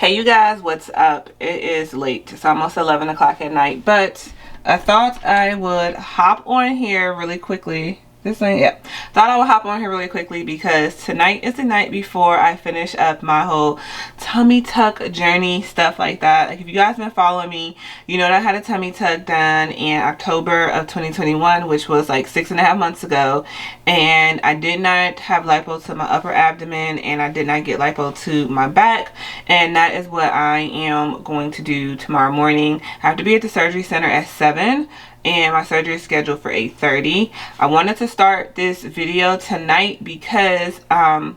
Hey you guys, what's up? It is late. It's almost 11 o'clock at night, but I thought I would hop on here really quickly. Thought I would hop on here really quickly because tonight is the night before I finish up my whole tummy tuck journey, stuff like that. Like if you guys been following me, you know that I had a tummy tuck done in October of 2021, which was like 6.5 months ago, and I did not have lipo to my upper abdomen and I did not get lipo to my back, and that is what I am going to do tomorrow morning. I have to be at the surgery center at 7 and my surgery is scheduled for 8:30. I wanted to start this video tonight because I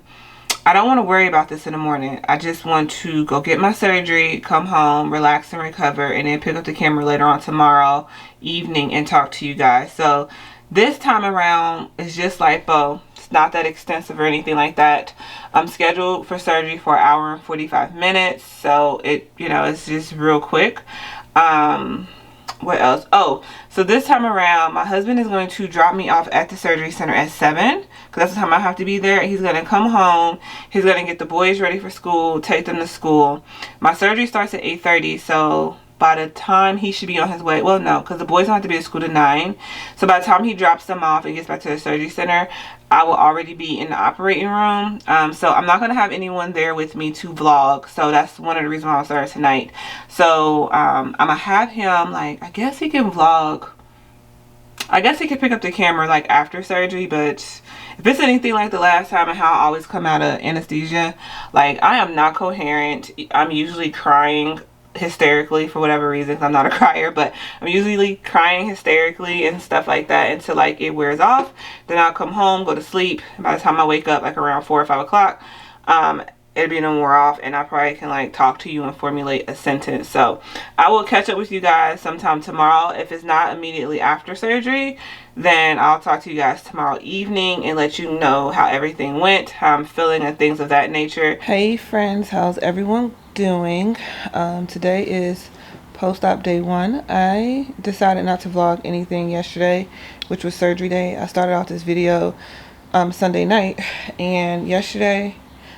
don't want to worry about this in the morning. I just want to go get my surgery, come home, relax and recover, and then pick up the camera later on tomorrow evening and talk to you guys. So this time around it's just lipo. It's not that extensive or anything like that. I'm scheduled for surgery for 1 hour and 45 minutes, so it's just real quick. What else? Oh, so this time around my husband is going to drop me off at the surgery center at 7 because that's the time I have to be there. He's going to come home, he's going to get the boys ready for school, take them to school. My surgery starts at 8:30, so by the time he should be on his way, well no, because the boys don't have to be at school to 9, so by the time he drops them off and gets back to the surgery center, I will already be in the operating room. So I'm not going to have anyone there with me to vlog, so that's one of the reasons why I'm starting tonight. So I'm gonna have him, like, I guess he can vlog, I guess he could pick up the camera like after surgery, but if it's anything like the last time and how I always come out of anesthesia, like I am not coherent. I'm usually crying hysterically for whatever reason. I'm not a crier, but I'm usually crying hysterically and stuff like that until like it wears off. Then I'll come home, go to sleep. By the time I wake up like around 4 or 5 o'clock, it'll be no more off and I probably can like talk to you and formulate a sentence. So I will catch up with you guys sometime tomorrow. If it's not immediately after surgery, then I'll talk to you guys tomorrow evening and let you know how everything went, how I'm feeling and things of that nature. Hey friends, how's everyone doing? Today is post-op day 1. I decided not to vlog anything yesterday, which was surgery day. I started off this video Sunday night, and yesterday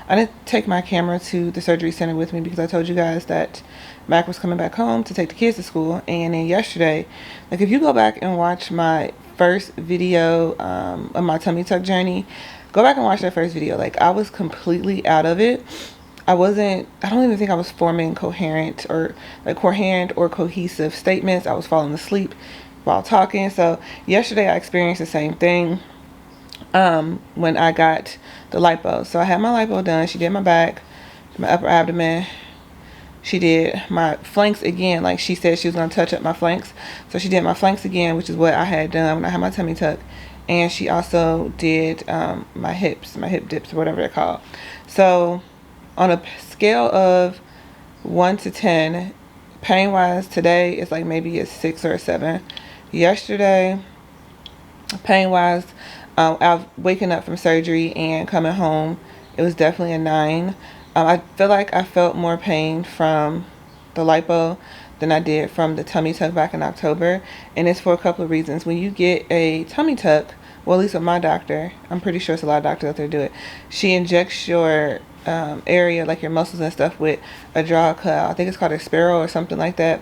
I didn't take my camera to the surgery center with me because I told you guys that Mac was coming back home to take the kids to school. And then yesterday, like if you go back and watch my first video of my tummy tuck journey, go back and watch that first video. Like I was completely out of it. I don't even think I was forming coherent or cohesive statements. I was falling asleep while talking. So yesterday I experienced the same thing when I got the lipo. So I had my lipo done. She did my back, my upper abdomen. She did my flanks again. Like she said she was going to touch up my flanks. So she did my flanks again, which is what I had done when I had my tummy tuck. And she also did my hips, my hip dips, or whatever they're called. So on a scale of 1 to 10, pain wise, today it's like maybe a 6 or a 7. Yesterday, pain wise, I've waking up from surgery and coming home, it was definitely a 9. I feel like I felt more pain from the lipo than I did from the tummy tuck back in October, and it's for a couple of reasons. When you get a tummy tuck, well, at least with my doctor, I'm pretty sure it's a lot of doctors out there do it, she injects your area, like your muscles and stuff, with a draw cut. I think it's called a Sparrow or something like that.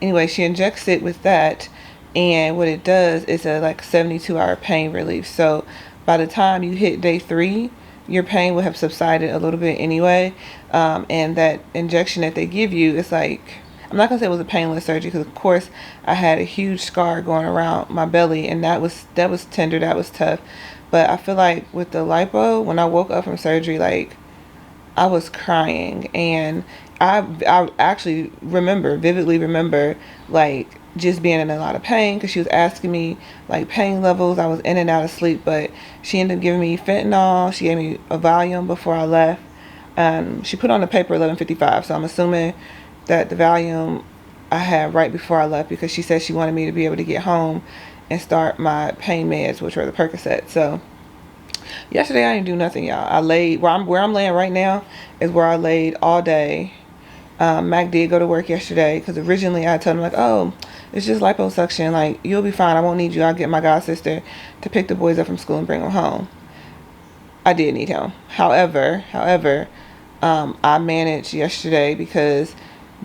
Anyway, she injects it with that, and what it does is a like 72-hour pain relief. So by the time you hit day 3, your pain will have subsided a little bit anyway. And that injection that they give you, it's like, I'm not gonna say it was a painless surgery because of course I had a huge scar going around my belly, and that was tender, that was tough. But I feel like with the lipo, when I woke up from surgery, like I was crying, and I actually vividly remember like just being in a lot of pain because she was asking me like pain levels. I was in and out of sleep, but she ended up giving me fentanyl. She gave me a Valium before I left. She put on the paper 11:55, so I'm assuming that the Valium I had right before I left because she said she wanted me to be able to get home and start my pain meds, which were the Percocet. So yesterday I didn't do nothing, y'all. I laid where I'm laying right now is where I laid all day. Mac did go to work yesterday because originally I told him like, oh, it's just liposuction, like you'll be fine, I won't need you, I'll get my god sister to pick the boys up from school and bring them home. I did need him. However, I managed yesterday because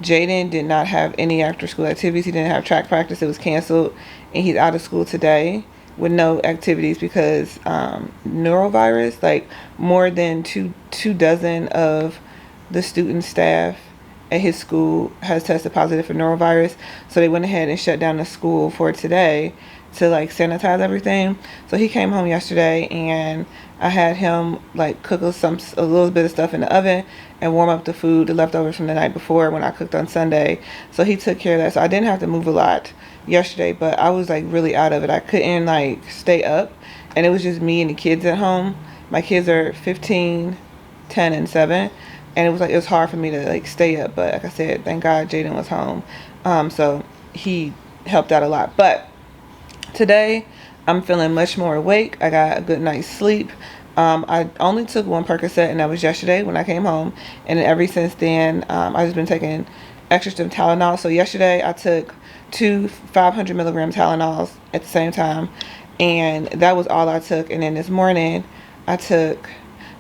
Jayden did not have any after school activities. He didn't have track practice. It was canceled, and he's out of school today with no activities because norovirus, like more than two dozen of the student staff at his school has tested positive for norovirus. So they went ahead and shut down the school for today to like sanitize everything. So he came home yesterday, and I had him like cook a little bit of stuff in the oven and warm up the food, the leftovers from the night before when I cooked on Sunday. So he took care of that. So I didn't have to move a lot yesterday, but I was like really out of it. I couldn't like stay up, and it was just me and the kids at home. My kids are 15, 10, and 7, and it was hard for me to like stay up. But like I said, thank God Jayden was home, so he helped out a lot. But today I'm feeling much more awake. I got a good night's sleep. I only took one Percocet, and that was yesterday when I came home, and then ever since then I've just been taking extra strength Tylenol. So yesterday I took 2 500 milligram Tylenols at the same time, and that was all I took. And then this morning I took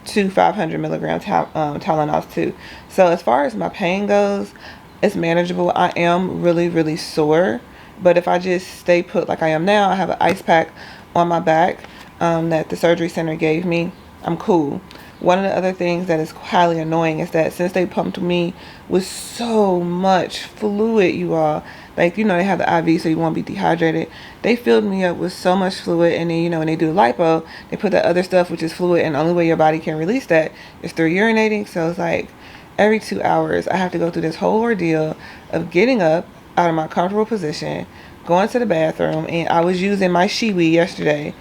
2 500 milligram Tylenols too. So as far as my pain goes, it's manageable. I am really sore, but if I just stay put like I am now, I have an ice pack on my back that the surgery center gave me. I'm cool. One of the other things that is highly annoying is that since they pumped me with so much fluid, you all, like, you know, they have the IV so you won't be dehydrated. They filled me up with so much fluid, and then, you know, when they do lipo, they put that other stuff, which is fluid, and the only way your body can release that is through urinating. So it's like every 2 hours I have to go through this whole ordeal of getting up out of my comfortable position, going to the bathroom, and I was using my Shiwi yesterday.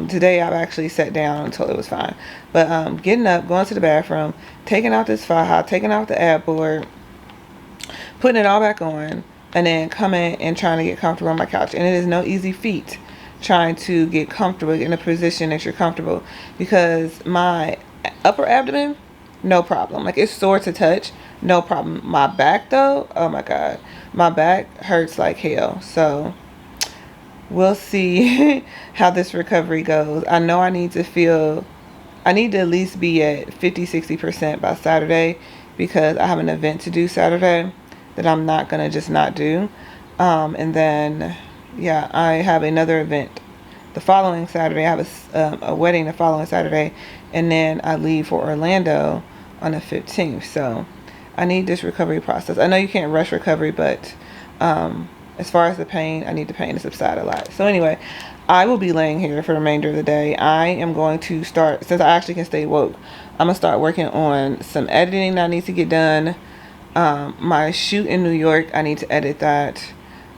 Today I've actually sat down until it was fine. But getting up, going to the bathroom, taking out this faja, taking out the ad board, putting it all back on, and then coming and trying to get comfortable on my couch. And it is no easy feat trying to get comfortable in a position that you're comfortable, because my upper abdomen, no problem. Like, it's sore to touch, no problem. My back though, oh my God, my back hurts like hell. So we'll see how this recovery goes. I know I need to at least be at 50-60% by Saturday, because I have an event to do Saturday that I'm not going to just not do. And then, yeah, I have another event the following Saturday. I have a wedding the following Saturday, and then I leave for Orlando on the 15th. So I need this recovery process. I know you can't rush recovery, but as far as the pain, I need the pain to subside a lot. So anyway, I will be laying here for the remainder of the day. I am going to start, since I actually can stay woke, I'm going to start working on some editing that needs to get done. My shoot in New York, I need to edit that.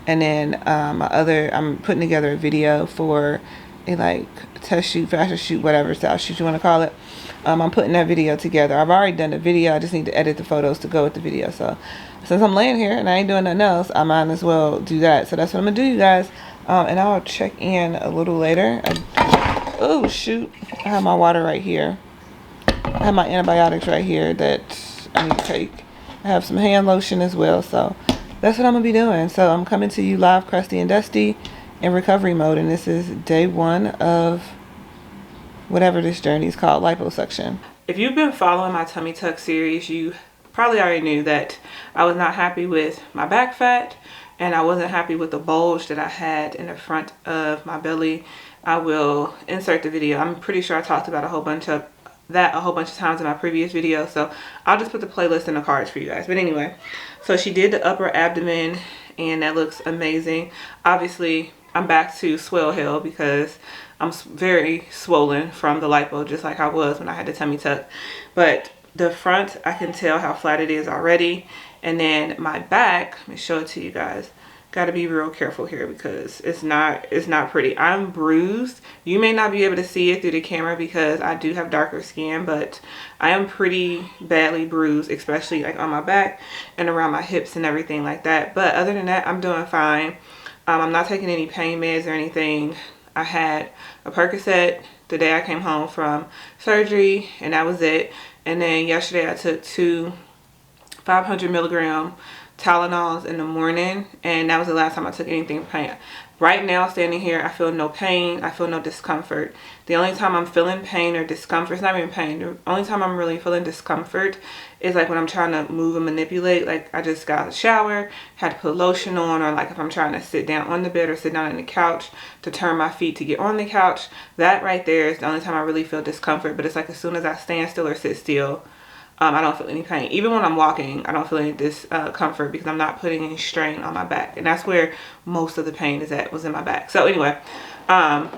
And then I'm putting together a video for a like test shoot, fashion shoot, whatever style shoot you want to call it. I'm putting that video together. I've already done the video. I just need to edit the photos to go with the video. So since I'm laying here and I ain't doing nothing else, I might as well do that. So that's what I'm gonna do, you guys. And I'll check in a little later. Oh shoot, I have my water right here. I have my antibiotics right here that I need to take. I have some hand lotion as well. So that's what I'm gonna be doing. So I'm coming to you live, crusty and dusty, in recovery mode, and this is day 1 of whatever this journey is called, liposuction. If you've been following my tummy tuck series, you probably already knew that I was not happy with my back fat, and I wasn't happy with the bulge that I had in the front of my belly. I will insert the video. I'm pretty sure I talked about a whole bunch of times in my previous video, so I'll just put the playlist in the cards for you guys. But anyway, so she did the upper abdomen, and that looks amazing. Obviously, I'm back to swell hell because I'm very swollen from the lipo, just like I was when I had the tummy tuck. But the front, I can tell how flat it is already. And then my back, let me show it to you guys. Got to be real careful here because it's not pretty. I'm bruised. You may not be able to see it through the camera because I do have darker skin, but I am pretty badly bruised, especially like on my back and around my hips and everything like that. But other than that, I'm doing fine. I'm not taking any pain meds or anything. I had a Percocet the day I came home from surgery, and that was it. And then yesterday I took 2 500 milligram Tylenols in the morning, and that was the last time I took anything for pain. Right now, standing here, I feel no pain. I feel no discomfort. The only time I'm feeling pain or discomfort, it's not even pain. The only time I'm really feeling discomfort is like when I'm trying to move and manipulate. Like I just got out of the shower, had to put lotion on, or like if I'm trying to sit down on the bed or sit down on the couch to turn my feet to get on the couch. That right there is the only time I really feel discomfort. But it's like as soon as I stand still or sit still, I don't feel any pain. Even when I'm walking, I don't feel any discomfort because I'm not putting any strain on my back. And that's where most of the pain was in my back. So anyway, I'm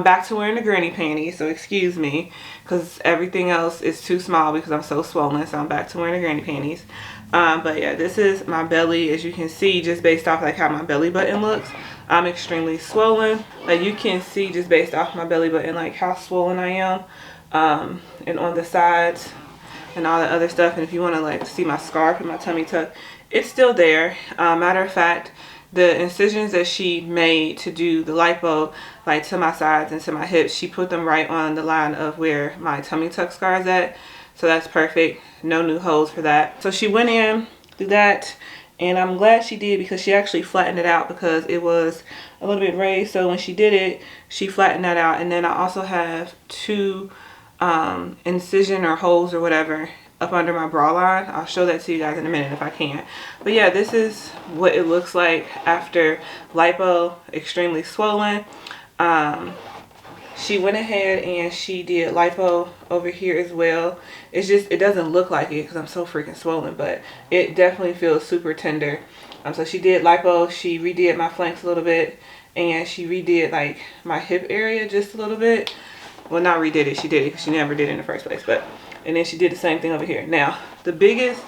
back to wearing the granny panties. So excuse me, because everything else is too small because I'm so swollen. So I'm back to wearing the granny panties. But yeah, this is my belly. As you can see, just based off like how my belly button looks, I'm extremely swollen. Like you can see just based off my belly button, like how swollen I am. And on the sides and all the other stuff. And if you want to like see my scarf and my tummy tuck, it's still there. Matter of fact, the incisions that she made to do the lipo, like to my sides and to my hips, she put them right on the line of where my tummy tuck scar is at. So that's perfect. No new holes for that. So she went in through that, and I'm glad she did because she actually flattened it out because it was a little bit raised. So when she did it, she flattened that out. And then I also have two incision or holes or whatever up under my bra line. I'll show that to you guys in a minute if I can. But yeah, this is what it looks like after lipo. Extremely swollen. She went ahead and she did lipo over here as well. It's just, it doesn't look like it because I'm so freaking swollen, but it definitely feels super tender. So she did lipo. She redid my flanks a little bit, and she redid like my hip area just a little bit. Well, not redid it, she did it because she never did it in the first place. But and then she did the same thing over here. Now, the biggest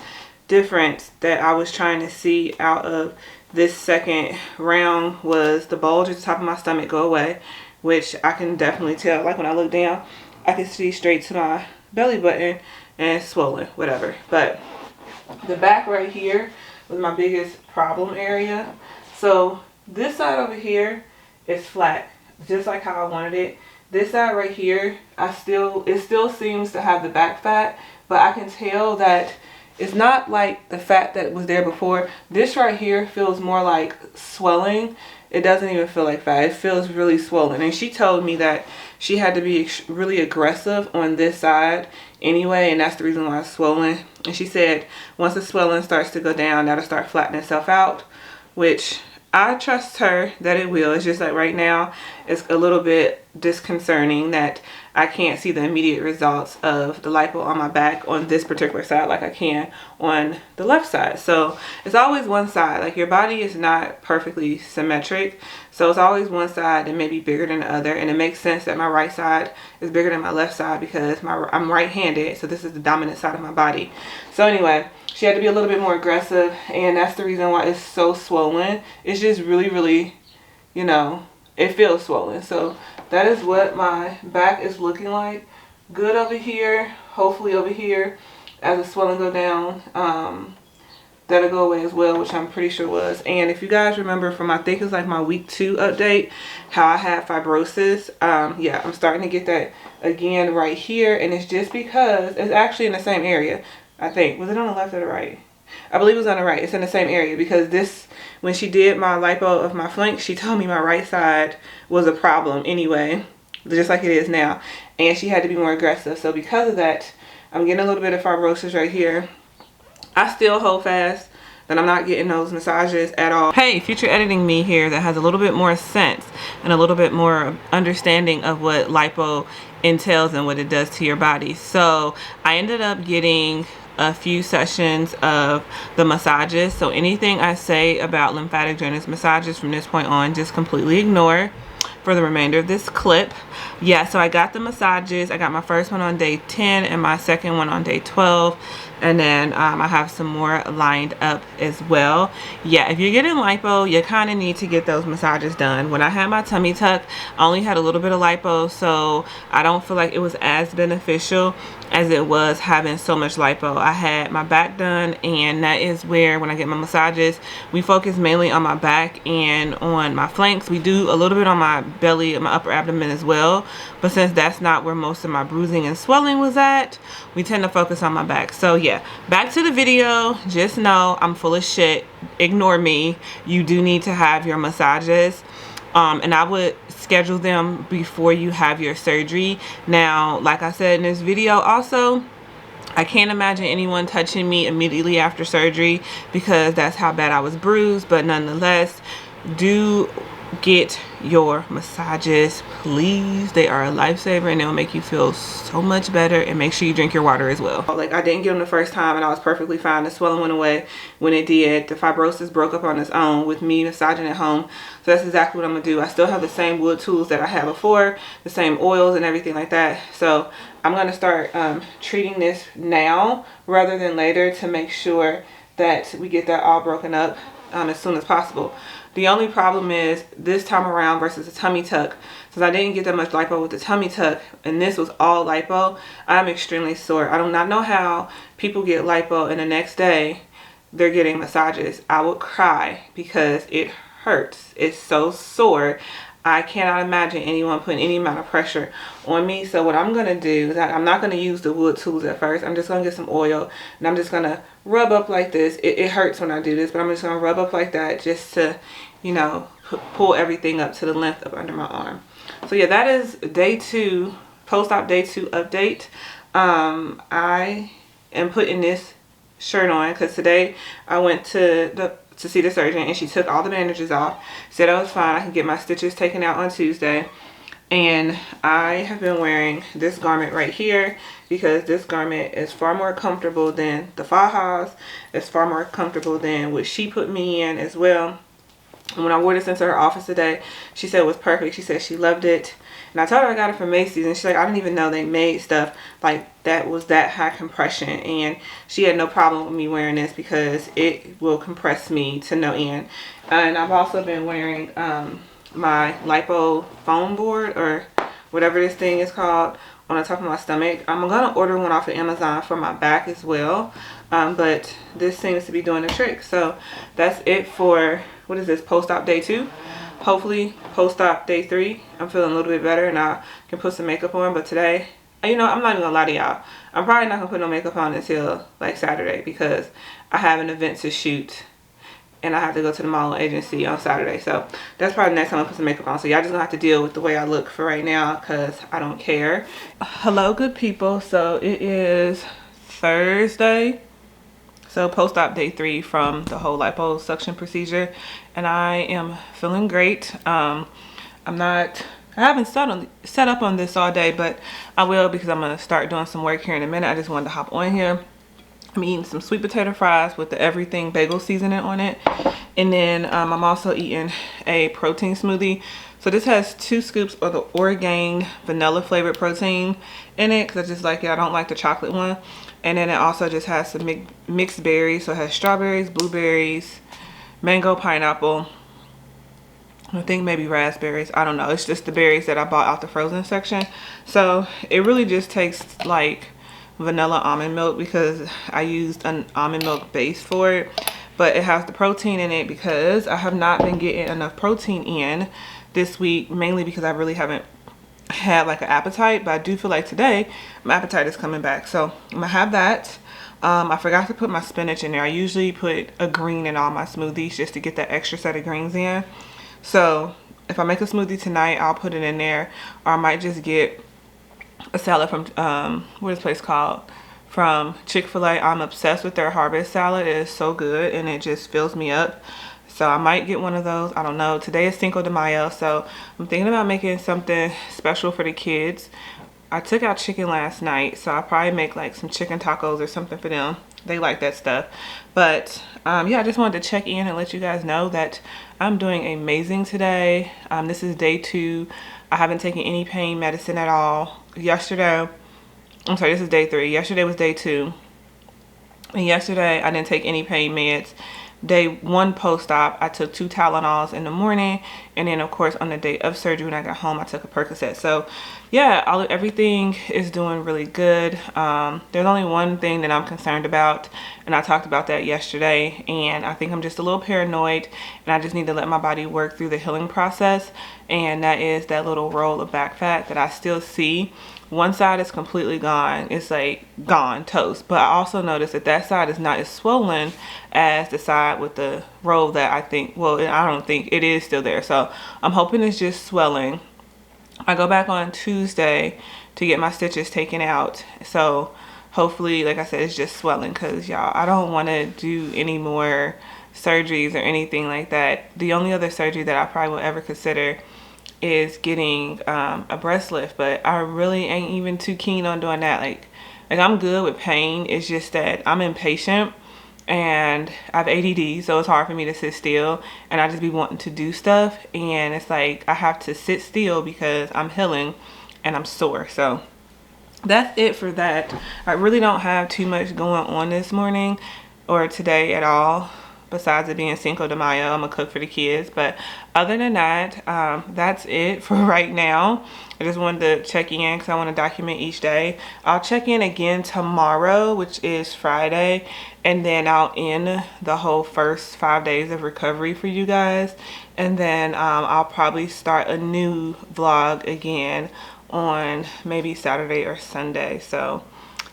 difference that I was trying to see out of this second round was the bulge at the top of my stomach go away, which I can definitely tell. Like when I look down, I can see straight to my belly button and it's swollen, whatever. But the back right here was my biggest problem area. So this side over here is flat, just like how I wanted it. This side right here, it still seems to have the back fat, but I can tell that it's not like the fat that was there before. This right here feels more like swelling. It doesn't even feel like fat. It feels really swollen. And she told me that she had to be really aggressive on this side anyway, and that's the reason why it's swollen. And she said once the swelling starts to go down, that'll start flattening itself out, which I trust her that it will. It's just like right now, it's a little bit disconcerting that I can't see the immediate results of the lipo on my back on this particular side like I can on the left side. So it's always one side. Like your body is not perfectly symmetric. So it's always one side that may be bigger than the other. And it makes sense that my right side is bigger than my left side because I'm right-handed. So this is the dominant side of my body. So anyway, she had to be a little bit more aggressive, and that's the reason why it's so swollen. It's just really, really, you know, it feels swollen. So that is what my back is looking like. Good over here, hopefully over here, as the swelling go down, that'll go away as well, which I'm pretty sure was. And if you guys remember from, I think it was like my week 2 update, how I had fibrosis, yeah, I'm starting to get that again right here, and it's just because it's actually in the same area. I think, was it on the left or the right? I believe it was on the right. It's in the same area because this, when she did my lipo of my flank, she told me my right side was a problem anyway, just like it is now. And she had to be more aggressive. So because of that, I'm getting a little bit of fibrosis right here. I still hold fast that I'm not getting those massages at all. Hey, future editing me here that has a little bit more sense and a little bit more understanding of what lipo entails and what it does to your body. So I ended up getting a few sessions of the massages. So anything I say about lymphatic drainage massages from this point on, just completely ignore for the remainder of this clip. Yeah, so I got the massages. I got my first one on day 10 and my second one on day 12. And then I have some more lined up as well. Yeah, if you're getting lipo, you kind of need to get those massages done. When I had my tummy tuck, I only had a little bit of lipo, so I don't feel like it was as beneficial as it was having so much lipo. I had my back done, and that is where when I get my massages, we focus mainly on my back and on my flanks. We do a little bit on my belly and my upper abdomen as well, but since that's not where most of my bruising and swelling was at, we tend to focus on my back. So yeah, back to the video. Just know I'm full of shit. Ignore me. You do need to have your massages, and I would schedule them before you have your surgery. Now, like I said in this video also, I can't imagine anyone touching me immediately after surgery because that's how bad I was bruised. But nonetheless, do get your massages, please. They are a lifesaver, and they'll make you feel so much better. And make sure you drink your water as well. Like, I didn't get them the first time and I was perfectly fine. The swelling went away when it did. The fibrosis broke up on its own with me massaging at home. So that's exactly what I'm gonna do. I still have the same wood tools that I had before, the same oils and everything like that. So I'm gonna start treating this now rather than later to make sure that we get that all broken up as soon as possible. The only problem is this time around versus the tummy tuck, since I didn't get that much lipo with the tummy tuck and this was all lipo, I'm extremely sore. I do not know how people get lipo and the next day they're getting massages. I would cry because it hurts. It's so sore. I cannot imagine anyone putting any amount of pressure on me. So what I'm going to do is I'm not going to use the wood tools at first. I'm just going to get some oil and I'm just going to rub up like this. It hurts when I do this, but I'm just going to rub up like that just to, you know, pull everything up to the length of under my arm. So yeah, that is day 2, post-op day 2 update. I am putting this shirt on because today I went to see the surgeon and she took all the bandages off, said I was fine. I could get my stitches taken out on Tuesday. And I have been wearing this garment right here because this garment is far more comfortable than the fajas. It's far more comfortable than what she put me in as well. And when I wore this into her office today, she said it was perfect. She said she loved it. And I told her I got it from Macy's, and she's like, I didn't even know they made stuff like that was that high compression. And she had no problem with me wearing this because it will compress me to no end. And I've also been wearing my lipo foam board, or whatever this thing is called, on the top of my stomach. I'm gonna order one off of Amazon for my back as well, but this seems to be doing the trick. So that's it for, what is this, post-op day 2. Hopefully post-op day 3 I'm feeling a little bit better and I can put some makeup on. But today, you know, I'm not even gonna lie to y'all, I'm probably not gonna put no makeup on until like Saturday because I have an event to shoot and I have to go to the modeling agency on Saturday. So that's probably the next time I put some makeup on. So y'all just gonna have to deal with the way I look for right now because I don't care. Hello, good people. So it is Thursday. So post-op day 3 from the whole liposuction procedure. And I am feeling great. I haven't set up on this all day, but I will because I'm gonna start doing some work here in a minute. I just wanted to hop on here. I'm eating some sweet potato fries with the everything bagel seasoning on it. And then I'm also eating a protein smoothie. So this has 2 scoops of the Orgain vanilla flavored protein in it because I just like it. I don't like the chocolate one. And then it also just has some mixed berries. So it has strawberries, blueberries, mango, pineapple, I think maybe raspberries. I don't know. It's just the berries that I bought out the frozen section. So it really just tastes like vanilla almond milk because I used an almond milk base for it. But it has the protein in it because I have not been getting enough protein in this week, mainly because I really haven't had like an appetite. But I do feel like today my appetite is coming back, so I'm gonna have that. I forgot to put my spinach in there. I usually put a green in all my smoothies just to get that extra set of greens in. So if I make a smoothie tonight, I'll put it in there, or I might just get a salad from what is this place called, from Chick-fil-A. I'm obsessed with their harvest salad. It is so good and it just fills me up. So I might get one of those. I don't know. Today is Cinco de Mayo, so I'm thinking about making something special for the kids. I took out chicken last night, so I'll probably make like some chicken tacos or something for them. They like that stuff. But yeah, I just wanted to check in and let you guys know that I'm doing amazing today. This is day 2. I haven't taken any pain medicine at all. Yesterday, I'm sorry, this is day 3. Yesterday was day 2. And yesterday I didn't take any pain meds day 1 post-op, I took 2 Tylenols in the morning, and then of course on the day of surgery when I got home, I took a Percocet. So yeah, everything is doing really good. There's only one thing that I'm concerned about, and I talked about that yesterday, and I think I'm just a little paranoid, and I just need to let my body work through the healing process, and that is that little roll of back fat that I still see. One side is completely gone. It's like gone, toast. But I also noticed that that side is not as swollen as the side with the roll that I think, well, I don't think it is still there. So I'm hoping it's just swelling. I go back on Tuesday to get my stitches taken out. So hopefully, like I said, it's just swelling, because y'all, I don't want to do any more surgeries or anything like that. The only other surgery that I probably will ever consider is getting a breast lift, but I really ain't even too keen on doing that. Like I'm good with pain. It's just that I'm impatient and I have ADD, so it's hard for me to sit still, and I just be wanting to do stuff, and it's like I have to sit still because I'm healing and I'm sore. So that's it for that. I really don't have too much going on this morning or today at all, besides it being Cinco de Mayo. I'm gonna cook for the kids, but other than that, that's it for right now. I just wanted to check in because I want to document each day. I'll check in again tomorrow, which is Friday, and then I'll end the whole first 5 days of recovery for you guys, and then I'll probably start a new vlog again on maybe Saturday or Sunday. So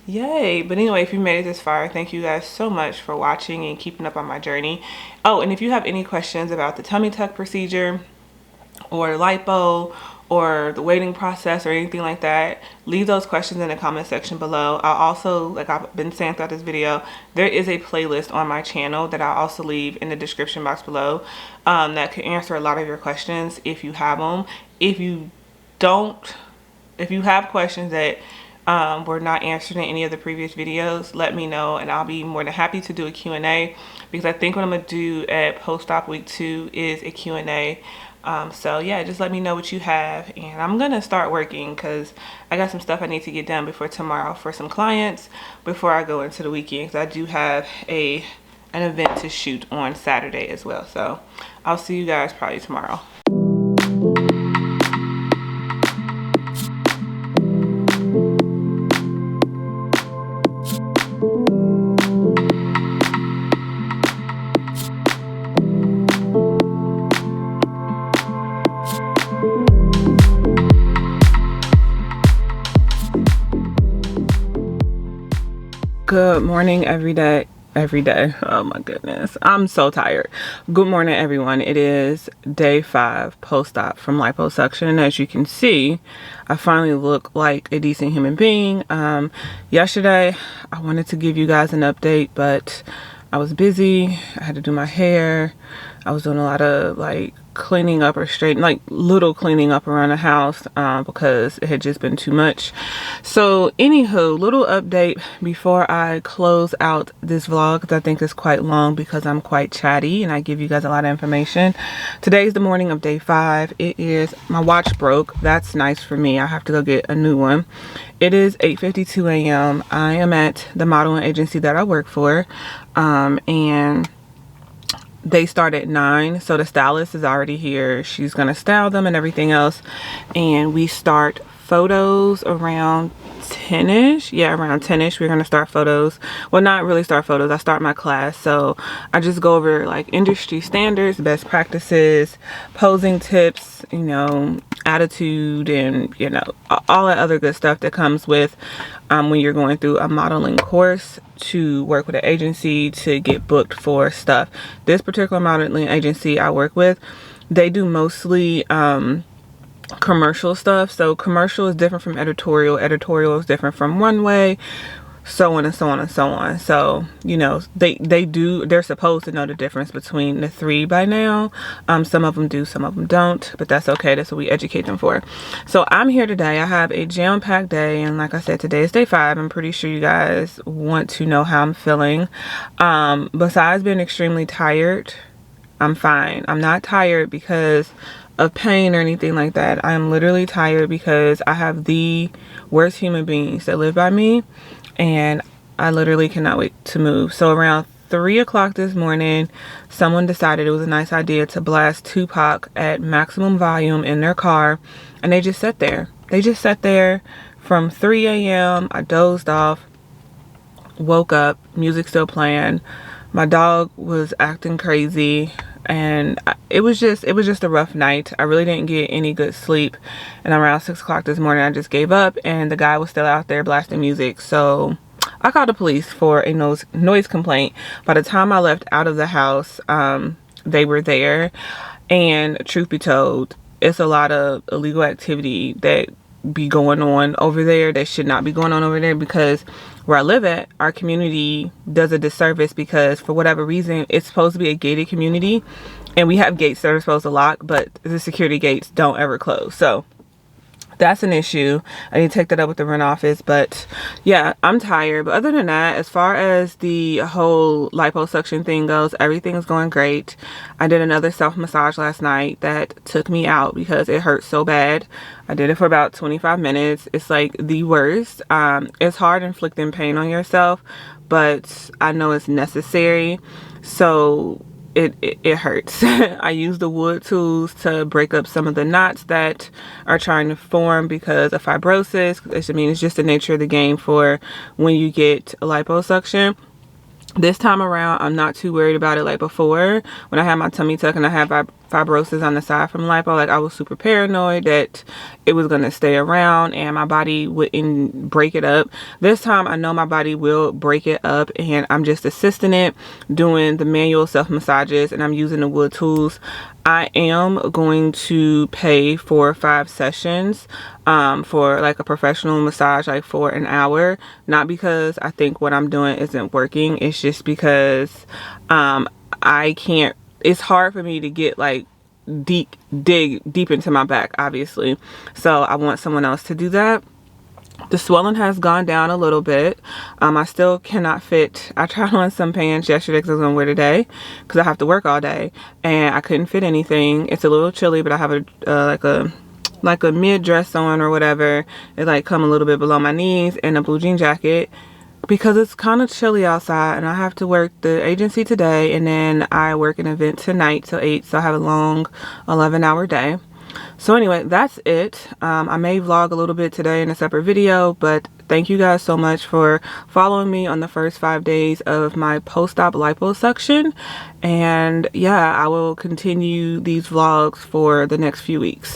yay. But anyway, if you made it this far, thank you guys so much for watching and keeping up on my journey. Oh, and if you have any questions about the tummy tuck procedure or lipo or the waiting process or anything like that, leave those questions in the comment section below. I'll also, like I've been saying throughout this video, there is a playlist on my channel that I'll also leave in the description box below that can answer a lot of your questions if you have them. If you have questions that were not answered in any of the previous videos, let me know, and I'll be more than happy to do a Q&A, because I think what I'm gonna do at post-op week 2 is a Q&A. So yeah, just let me know what you have, and I'm gonna start working because I got some stuff I need to get done before tomorrow for some clients before I go into the weekend, because I do have an event to shoot on Saturday as well. So I'll see you guys probably tomorrow. Good morning, every day. Oh my goodness, I'm so tired. Good morning, everyone. It is day 5 post-op from liposuction, and as you can see, I finally look like a decent human being. Yesterday I wanted to give you guys an update, but I was busy. I had to do my hair. I was doing a lot of like cleaning up or straightening, like little cleaning up around the house because it had just been too much. So anywho, little update before I close out this vlog, because I think it's quite long because I'm quite chatty and I give you guys a lot of information. Today's the morning of day 5. It is, my watch broke. That's nice for me. I have to go get a new one. It is 8:52 a.m. I am at the modeling agency that I work for, and they start at 9, so the stylist is already here. She's gonna style them and everything else, and we start photos around 10ish. Yeah, around 10ish we're gonna start photos. Well, not really start photos, I start my class. So I just go over like industry standards, best practices, posing tips, you know, attitude, and you know, all that other good stuff that comes with when you're going through a modeling course to work with an agency to get booked for stuff. This particular modeling agency I work with, they do mostly commercial stuff. So commercial is different from editorial. Editorial is different from runway, so on and so on and so on. So you know, they're supposed to know the difference between the 3 by now. Some of them do, some of them don't, but that's okay. That's what we educate them for. So I'm here today. I have a jam-packed day, and like I said, today is day 5. I'm pretty sure you guys want to know how I'm feeling. Besides being extremely tired, I'm fine. I'm not tired because of pain or anything like that. I am literally tired because I have the worst human beings that live by me, and I literally cannot wait to move. So around 3 o'clock this morning, someone decided it was a nice idea to blast Tupac at maximum volume in their car, and they just sat there. They just sat there from 3 a.m. I dozed off, woke up, music still playing. My dog was acting crazy, and it was just a rough night. I really didn't get any good sleep, and around 6 o'clock this morning I just gave up, and the guy was still out there blasting music. So I called the police for a noise complaint. By the time I left out of the house, they were there, and truth be told, it's a lot of illegal activity that be going on over there that should not be going on over there, because where I live at, our community does a disservice, because for whatever reason it's supposed to be a gated community, and we have gates that are supposed to lock, but the security gates don't ever close. So that's an issue. I need to take that up with the rent office. But yeah, I'm tired. But other than that, as far as the whole liposuction thing goes, everything is going great. I did another self massage last night that took me out because it hurt so bad. I did it for about 25 minutes. It's like the worst. It's hard inflicting pain on yourself, but I know it's necessary. So it hurts. I use the wood tools to break up some of the knots that are trying to form because of fibrosis. I mean, it's just the nature of the game for when you get liposuction. This time around, I'm not too worried about it like before. When I had my tummy tuck and I had fibrosis on the side from lipo, like I was super paranoid that it was going to stay around and my body wouldn't break it up. This time I know my body will break it up, and I'm just assisting it, doing the manual self massages, and I'm using the wood tools. I am going to pay for 5 sessions for like a professional massage, like for an hour. Not because I think what I'm doing isn't working. It's just because I can't, it's hard for me to get like dig deep into my back, obviously. So I want someone else to do that. The swelling has gone down a little bit. I still cannot fit. I tried on some pants yesterday because I was going to wear today because I have to work all day, and I couldn't fit anything. It's a little chilly, but I have like a mid dress on or whatever. It like come a little bit below my knees, and a blue jean jacket because it's kind of chilly outside, and I have to work the agency today, and then I work an event tonight till 8, so I have a long 11-hour day. So anyway, that's it. I may vlog a little bit today in a separate video, but thank you guys so much for following me on the first 5 days of my post-op liposuction. And yeah, I will continue these vlogs for the next few weeks.